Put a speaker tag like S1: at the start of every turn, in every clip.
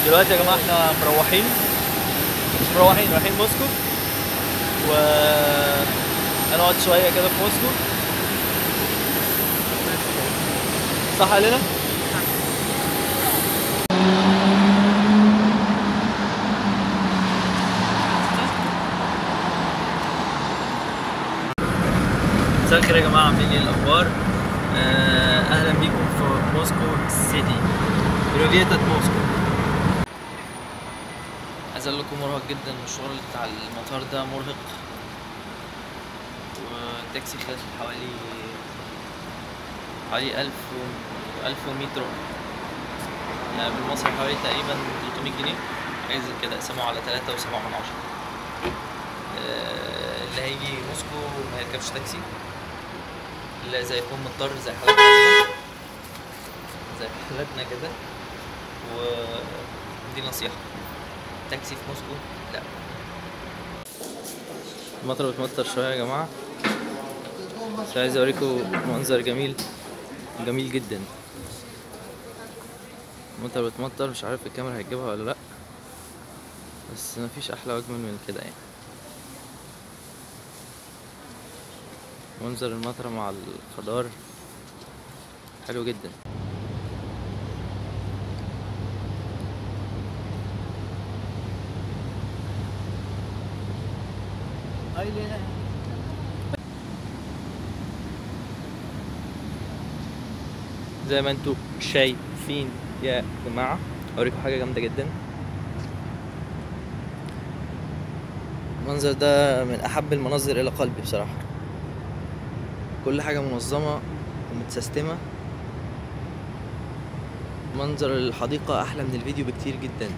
S1: دلوقتي يا جماعه احنا مروحين، مش مروحين، رايحين موسكو، و هنقعد شويه كده في موسكو. صح علينا؟ مساء الخير يا جماعه، عاملين ايه الاخبار؟ اهلا بيكم في موسكو سيتي، بروفيتا موسكو. عايز اقول لكم مرهق جدا، الشغل بتاع المطار ده مرهق، والتاكسي خد حوالي 1100 روبل، يعني بالمصري حوالي تقريبا 300 جنيه، حاجه زي كده، قسموا على 3.7. اللي هيجي موسكو ما يركبش تاكسي، لا زي يكون مضطر زي حالتنا كده، ودي نصيحة، تاكسي في موسكو لا. المطر بتمطر شوية يا جماعة، بس عايز اوريكم منظر جميل جدا. المطر بتمطر، مش عارف الكاميرا هتجيبها ولا لا، بس مفيش احلى واجمل من كده يعني. منظر المطر مع الخضار حلو جدا. زي ما انتوا شايفين يا جماعة، اوريكم حاجة جامدة جدا. المنظر ده من احب المناظر الى قلبي بصراحة، كل حاجة منظمة ومتسيستمة. منظر الحديقة احلى من الفيديو بكتير جدا،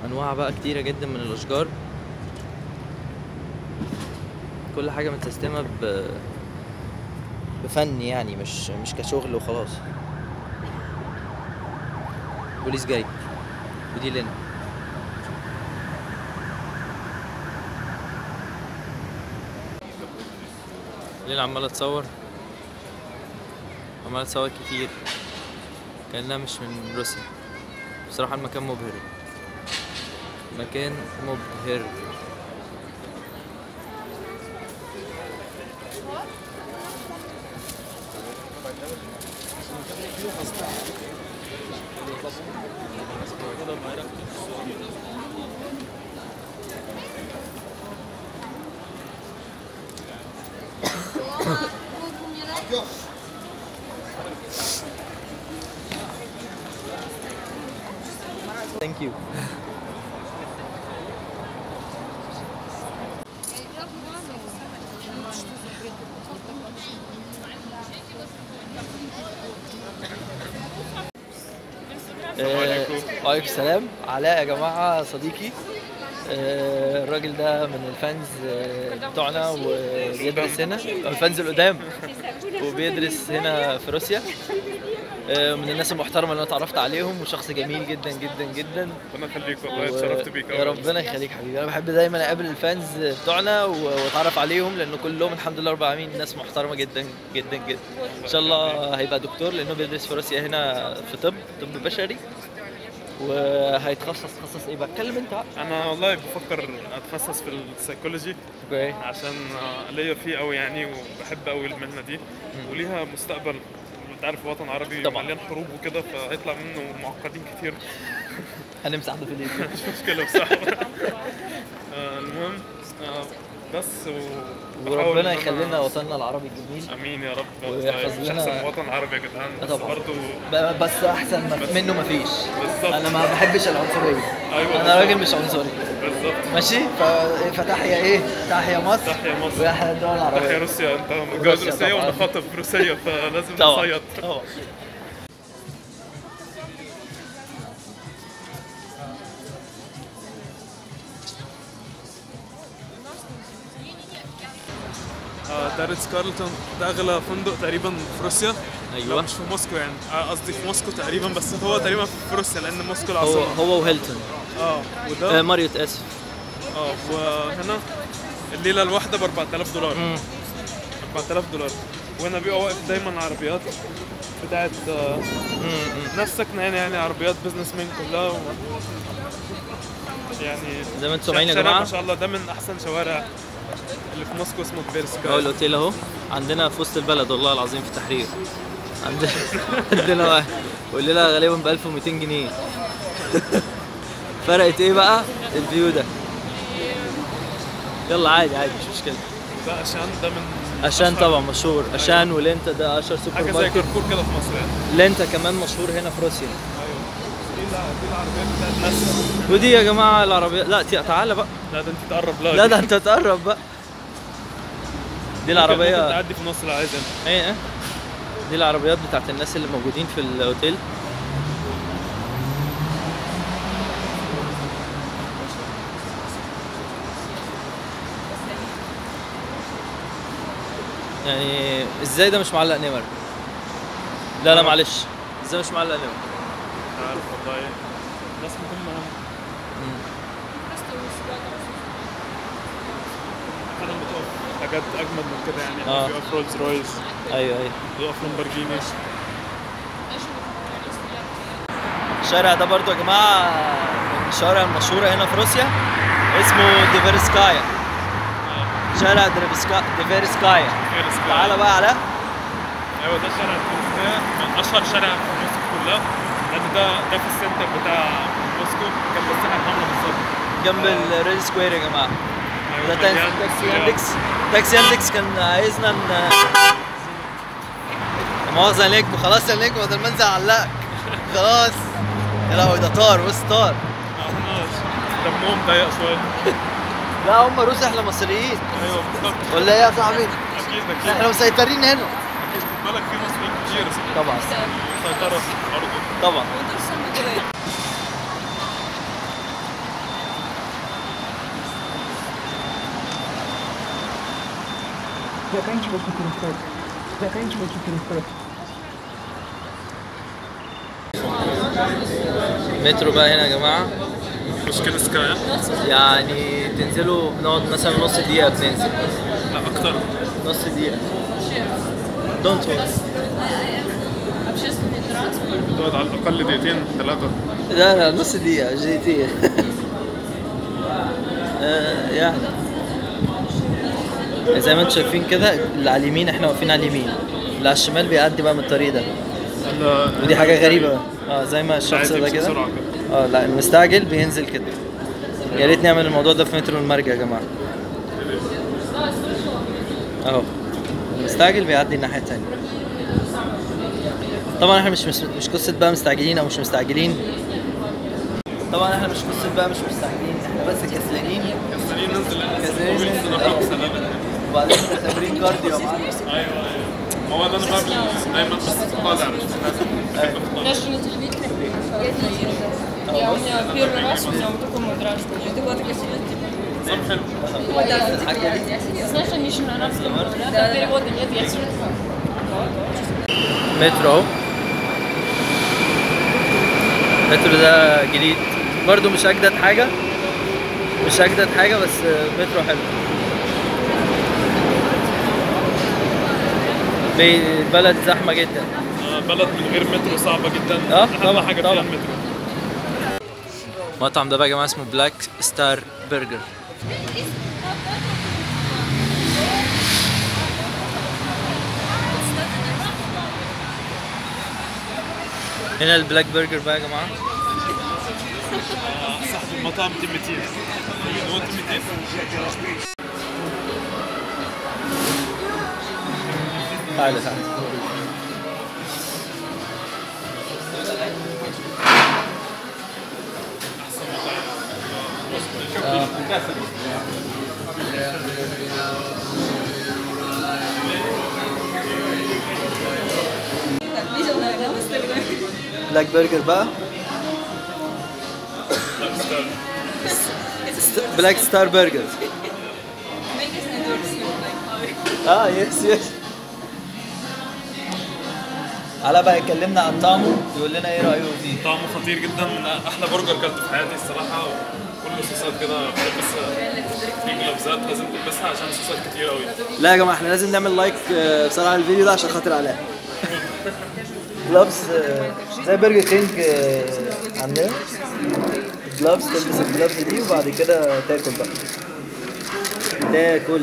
S1: انواع بقى كتيرة جدا من الاشجار، كل حاجة متسيستمة بفن يعني، مش كشغل وخلاص. بوليس جاي، ودي لنا لينا عمالة تصور كتير، كأنها مش من روسيا. بصراحة المكان مبهر، مكان مبهر. Thank you. وعليكم السلام. علاء يا جماعة صديقي، الراجل ده من الفانز بتوعنا، وبيدرس هنا، الفانز القدام، وبيدرس هنا في روسيا. من الناس المحترمه اللي انا اتعرفت عليهم، وشخص جميل جدا جدا جدا.
S2: ربنا يخليك، والله اتشرفت بيك.
S1: يا ربنا يخليك حبيبي. انا بحب دايما اقابل الفانز بتوعنا واتعرف عليهم، لانه كلهم الحمد لله رب العالمين ناس محترمه جدا جدا جدا. ان شاء الله هيبقى دكتور، لانه بيدرس في روسيا هنا في طب بشري، وهيتخصص ايه بقى؟ اتكلم انت.
S2: انا والله بفكر اتخصص في السيكولوجي،
S1: اوكي،
S2: عشان ليا فيه قوي يعني، وبحب قوي المهنه دي، وليها مستقبل. انت عارف الوطن العربي
S1: طبعا
S2: مليان حروب وكده، فهيطلع منه معقدين كتير.
S1: هنمسح ده في الايد.
S2: مش مشكله بصراحه. المهم بس
S1: وربنا يخلي لنا وطننا العربي الجميل.
S2: امين يا رب.
S1: ويحفظ
S2: مش
S1: لنا
S2: احسن وطن عربي يا جدعان، بس
S1: طبعا
S2: برضه
S1: بس احسن منه مفيش.
S2: بالظبط.
S1: انا ما بحبش العنصريه.
S2: ايوه
S1: انا راجل مش عنصري.
S2: بالظبط.
S1: ماشي. فتحيا ايه؟ تحيا مصر،
S2: تحيا مصر،
S1: ويحيا الدول العربيه.
S2: تحيا روسيا. انت متجوز روسيه وانا خاطب روسيه، فلازم نصيد.
S1: طبعا.
S2: ده ريتز كارلتون، ده اغلى فندق تقريبا في روسيا.
S1: ايوه،
S2: لا مش في موسكو يعني، قصدي في موسكو تقريبا، بس هو تقريبا في روسيا لان موسكو العاصمه.
S1: هو وهيلتون.
S2: وده
S1: ماريوت اسف.
S2: وهنا الليله الواحده ب $4000. $4000. وهنا بيبقى واقف دايما عربيات بتاعت ناس ساكنه هنا، يعني عربيات بزنس مان كلها يعني
S1: زي ما انتم سامعين يا
S2: شارع
S1: جماعه.
S2: ما شاء الله ده من احسن شوارع اللي في موسكو، اسمه تفيرسكاي.
S1: اهو الاوتيل اهو عندنا في وسط البلد والله العظيم في التحرير. عندنا واحد والليله غالبا ب 1200 جنيه. فرقت ايه بقى الفيو ده؟ يلا عادي عادي مش مشكله.
S2: ده عشان ده من
S1: عشان طبعا مشهور عشان ولينتا ده اشهر سوبر
S2: حاجه زي
S1: ماركت.
S2: كارفور كده في مصر يعني.
S1: لينتا كمان مشهور هنا في روسيا.
S2: ايوه دي العربيات بتاعت ناس.
S1: ودي يا جماعه العربيه. لا تعالى بقى.
S2: لا ده انت تقرب لها.
S1: لا ده انت تقرب بقى. دي العربيه
S2: ممكن تعدي في نص العايز هنا.
S1: ايه دي العربيات بتاعت الناس اللي موجودين في الاوتيل. يعني ازاي ده مش معلق نمر؟ لا معلش، ازاي مش معلق نمر؟
S2: مش عارف والله، ناس مهمة انا بتقف حاجات اجمد من كده يعني. بيقف رولز رويس.
S1: ايوه
S2: بيقف لامبورجيني.
S1: الشارع ده برضو يا جماعه من الشوارع المشهوره هنا في روسيا، اسمه ديفيرسكايا. شارع ديفيرسكايا. تعالى بقى على
S2: ايوه ده شارع ديفيرسكايا، من اشهر شارع في موسكو كلها، لان ده في السنتر بتاع موسكو جنب الساحه الحمراء بالظبط،
S1: جنب الريد سكوير يا جماعه.
S2: أيوة
S1: ده تاكسي ياندكس كان عايزنا مؤاخذة يا نجم. خلاص يا نجم بدل ما انزل اعلقك خلاص. يا لهوي ده طار طار.
S2: دمهم ضيق شويه.
S1: لا هم روس احنا مصريين.
S2: ايوه بالظبط.
S1: ولا ايه يا صاحبي؟
S2: اكيد
S1: احنا مسيطرين هنا.
S2: اكيد خد بالك في مصريين كتير
S1: طبعا
S2: مسيطره برضه
S1: طبعا.
S3: Заканчивайте переход.
S1: مترو بقى هنا يا جماعه.
S2: مشكلة سكايا
S1: يعني تنزلوا بنقعد مثلا نص دقيقه بننزل.
S2: لا اكتر.
S1: نص دقيقه. دونت وري.
S2: بتقعد على الاقل دقيقتين 3.
S1: لا نص دقيقه جيتيه. يعني زي ما انتم شايفين كده، اللي على اليمين احنا واقفين على اليمين، اللي على الشمال بيعدي بقى من الطريق ده. ودي حاجه غريبه زي ما الشخص ده كده. لا المستعجل بينزل كده. يا ريت نعمل الموضوع ده في مترو المرج يا جماعه. اهو المستعجل بيعدي الناحيه الثانيه. طبعا احنا مش قصه بقى مستعجلين او مش مستعجلين. طبعا احنا مش قصه بقى مش مستعجلين، احنا بس كسلانين ننزل وبعدين تمرين كارديو يا معلم.
S2: ايوه هو ده انا بعمل دايما، بس طالع مش نازل.
S4: Даже не телевизор. Я у меня первый раз у меня вот такой мандраж был. Это была такая
S2: نظام حلو.
S4: Знаешь, они еще на арабском говорят, а перевода нет, я сижу такая.
S1: مترو. المترو ده جديد برضو، مش اجدد حاجه بس مترو حلو. بلد زحمه جدا.
S2: بلد من غير مترو صعبه جدا.
S1: طبعا
S2: حاجه فيها المترو.
S1: المطعم ده بقى يا جماعه اسمه بلاك ستار برجر. هنا البلاك برجر بقى يا جماعه.
S2: صاحب المطعم تيمتين. هو تيمتين.
S1: تعالى بلاك برجر بقى. بلاك ستار برجر. يس علاء بقى يكلمنا عن طعمه، يقول لنا ايه رايه فيه.
S2: طعمه خطير جدا، من احلى برجر كلته في حياتي الصراحه. كله صوصات كده، بس في جلافزات لازم تلبسها عشان صوصات كتير قوي.
S1: لا يا جماعه احنا لازم نعمل لايك بصراحه الفيديو ده عشان خاطر علاء. جلافز زي برجر كينج عندنا. جلافز، تلبس الجلافز دي وبعد كده تاكل بقى. تاكل